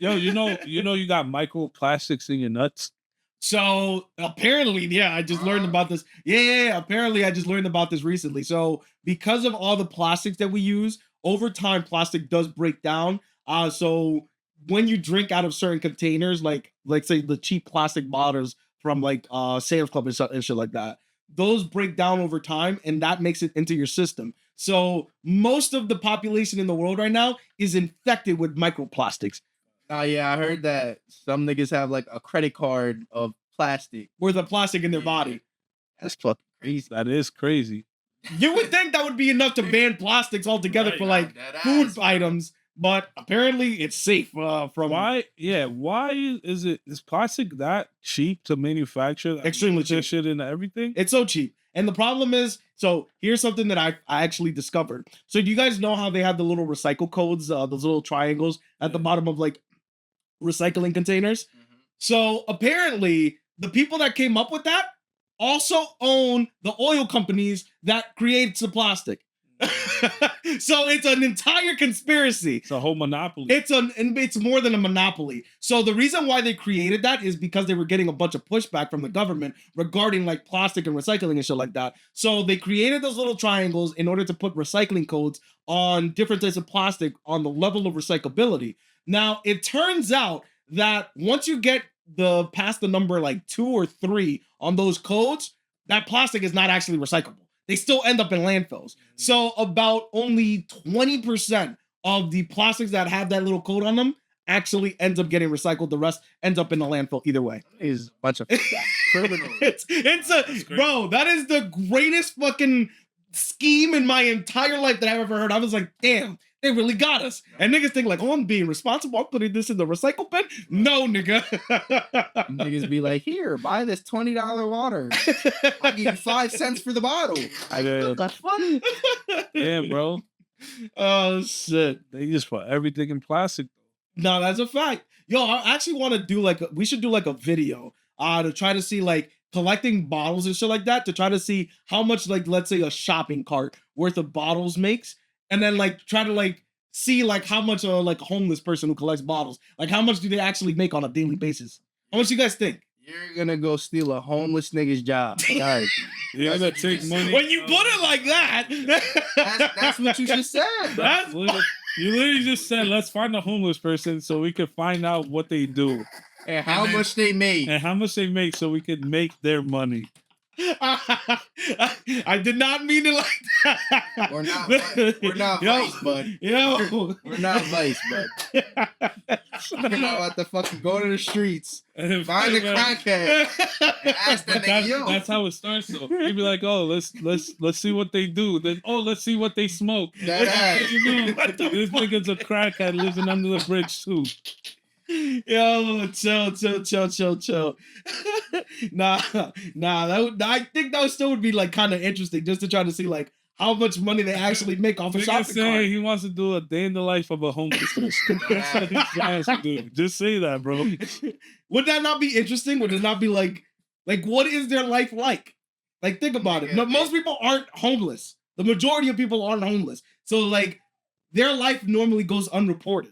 Yo, you got microplastics in your nuts. So apparently, yeah, I just learned about this. Yeah. Apparently, I just learned about this recently. So because of all the plastics that we use, over time, plastic does break down. So when you drink out of certain containers, like say the cheap plastic bottles from like Sam's Club and shit like that, those break down over time, and that makes it into your system. So most of the population in the world right now is infected with microplastics. Oh yeah, I heard that some niggas have like a credit card of plastic. Worth of plastic in their body. That's fucking crazy. That is crazy. You would think that would be enough to ban plastics altogether Right, for like that food ass, items, but apparently it's safe from Why? Yeah. Why is plastic that cheap to manufacture? Extremely cheap. Shit into everything. It's so cheap. And the problem is, so here's something that I actually discovered. So do you guys know how they have the little recycle codes, those little triangles at the bottom of like recycling containers? Mhm. So apparently the people that came up with that also own the oil companies that creates the plastic. So it's an entire conspiracy. It's a whole monopoly. It's more than a monopoly. So the reason why they created that is because they were getting a bunch of pushback from the government regarding like plastic and recycling and shit like that. So they created those little triangles in order to put recycling codes on different types of plastic on the level of recyclability. Now it turns out that once you get past the number like 2 or 3 on those codes, that plastic is not actually recyclable. They still end up in landfills. So about only 20% of the plastics that have that little code on them actually ends up getting recycled. The rest ends up in the landfill either way. Is a bunch of criminals. Bro, that is the greatest fucking scheme in my entire life that I've ever heard. I was like, damn, they really got us. And niggas think like, oh, I'm being responsible. I'm putting this in the recycle bin. No, nigga. Niggas be like, here, buy this $20 water. I'll give you 5 cents for the bottle. That's funny. Yeah, bro. Oh shit. They just put everything in plastic. No, that's a fact. Yo, I actually want to do we should do like a video to try to see like collecting bottles and shit like that, to try to see how much like, let's say a shopping cart worth of bottles makes, and then like try to like see like how much like a homeless person who collects bottles, like how much do they actually make on a daily basis? How much do you guys think? You're gonna go steal a homeless nigga's job. Sorry. You're gonna take money. When you put it like that, That's what you just said. You literally just said, let's find a homeless person so we can find out what they do And how much they made. and how much they make so we can make their money. I did not mean it like that. We're not Vice, bud. Yo. We're not Vice, bud. You're not about to fucking go to the streets, And find a crackhead, and ask that nigga, yo. That's how it starts though. You'd be like, oh, let's see what they do. Then let's see what they smoke. That ass. This nigga's a crackhead living under the bridge too. Yo, chill. nah. I think that still would be like kind of interesting, just to try to see like how much money they actually make off a Nigga shopping saying cart. he wants to do a day in the life of a homeless person. That's what he's trying to do. Just say that, bro. Would that not be interesting? Would it not be like what is their life like? Like, think about it. No, most people aren't homeless. The majority of people aren't homeless. So like their life normally goes unreported.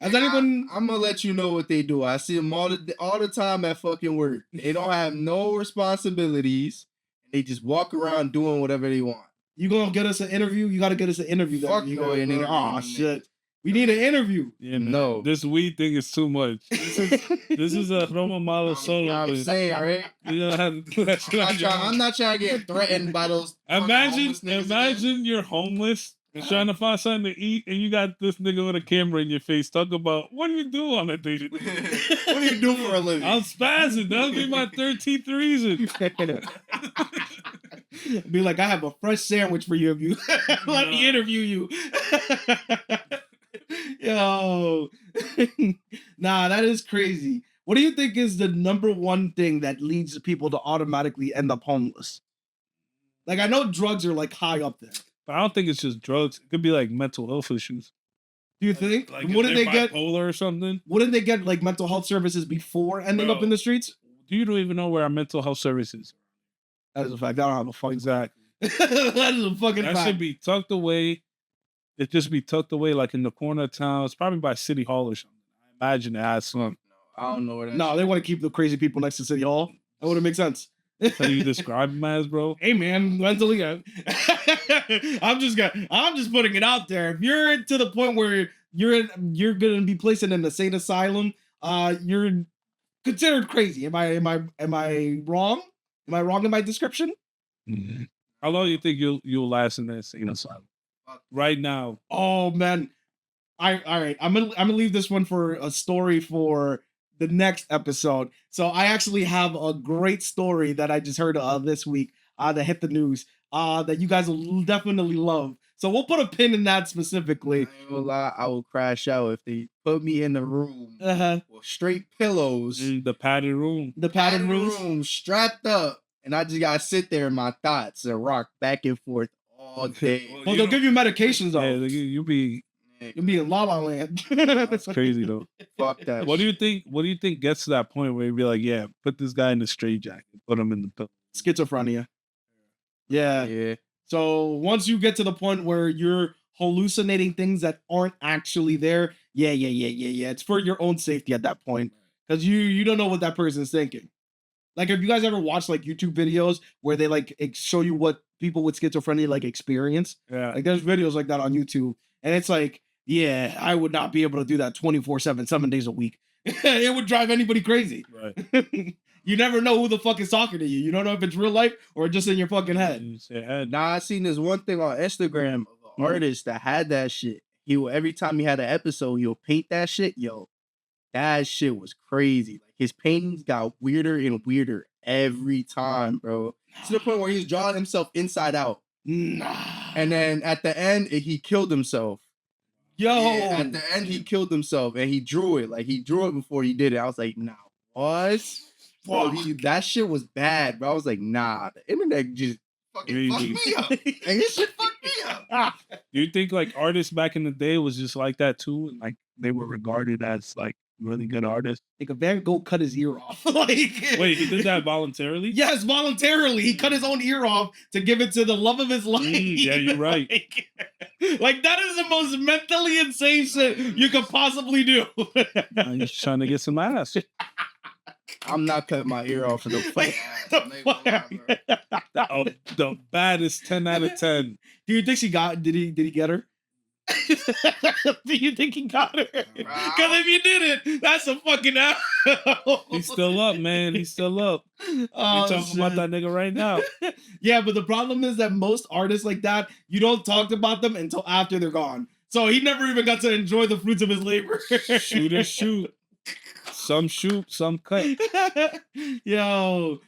Has anyone? I'm gonna let you know what they do. I see them all the time at fucking work. They don't have no responsibilities. They just walk around doing whatever they want. You gonna get us an interview? You gotta get us an interview. Fuck you no, gotta, nigga. oh shit. We need an interview. Yeah, man. No. This weed thing is too much. This is a Roma Malo solo. I'm saying, all right? You know how to do that shit on your own. I'm not trying to get threatened by those. homeless niggas Imagine you're homeless and trying to find something to eat, and you got this nigga with a camera in your face talking about what do you do on a daily? What do you do for a living? I'm spazzing. That'll be my 13th reason. Be like, I have a fresh sandwich for you if you let me interview you. Yo. Nah, that is crazy. What do you think is the number one thing that leads people to automatically end up homeless? Like, I know drugs are like high up there. But I don't think it's just drugs. It could be like mental health issues. Do you think? Like Wouldn't they get bipolar or something? Wouldn't they get like mental health services before ending up Bro. in the streets? You don't even know where our mental health service is. That is a fact. I don't have a fucking Exactly. that is a fucking That fact. should be tucked away. It just be tucked away like in the corner of town. It's probably by City Hall or something. Imagine it has some. I don't know what that No, they want to keep the crazy people next to City Hall. That wouldn't make sense. How you describe him as, bro? Hey man, mentally, I'm just putting it out there. If you're to the point where you're gonna be placed in an insane asylum, you're considered crazy. Am I wrong? Am I wrong in my description? Mhm. How long do you think you'll last in the insane asylum? Right now. Oh man, all right. I'm gonna leave this one for a story for the next episode. So I actually have a great story that I just heard this week that hit the news that you guys will definitely love. So we'll put a pin in that specifically. I ain't gonna lie, I will crash out if they put me in the room with straight pillows, The padded room. The padded rooms. strapped up, and I just gotta sit there in my thoughts and rock back and forth all day. Well, they'll give you medications though. Yeah, you'll be You'll be in La La Land. that's crazy though. Fuck that. What do you think? What do you think gets to that point where you be like, yeah, put this guy in the straitjacket, put him in the pillow? Schizophrenia. Yeah. Yeah. So once you get to the point where you're hallucinating things that aren't actually there, yeah. It's for your own safety at that point because you don't know what that person's thinking. Like, have you guys ever watched like YouTube videos where they like show you what people with schizophrenia like experience? Yeah, Like, there's videos like that on YouTube, and it's like, yeah, I would not be able to do that 24/7, 7 days a week. It would drive anybody crazy. right. You never know who the fuck is talking to you. You don't know if it's real life or just in your fucking head. You say, "Ed, Now I seen this one thing on Instagram of Mm-hmm. an artist that had that shit. He will every time he had an episode, he'll paint that shit. Yo, that shit was crazy. Like his paintings got weirder and weirder every time, bro. To the point where he's drawing himself inside out. Nah. And then at the end, he killed himself. Yo, Yeah, at the end, he killed himself and he drew it. Like he drew it before he did it. I was like, nah, what? Bro, that shit was bad, bro. I was like, nah, the internet just fucking fucked me up. And this shit fucked me up. do you think like artists back in the day was just like that too? And like they were regarded as like really good artists? like a Van Gogh cut his ear off. Like, Wait, he did that voluntarily? yes, voluntarily. He cut his own ear off to give it to the love of his life. Yeah, you're right. Like that is the most mentally insane shit you could possibly do. He's trying to get some ass. I'm not cutting my ear off for the fight. Oh, the baddest 10 out of 10. Do you think she got? Did he get her? Do you think he got her? Because if you didn't, that's a fucking out. He's still up, man. He's still up. We Oh, talking about shit. that nigga right now. Yeah, but the problem is that most artists like that, you don't talk about them until after they're gone. So he never even got to enjoy the fruits of his labor. Shoot or shoot. Some shoot, some cut. Yo,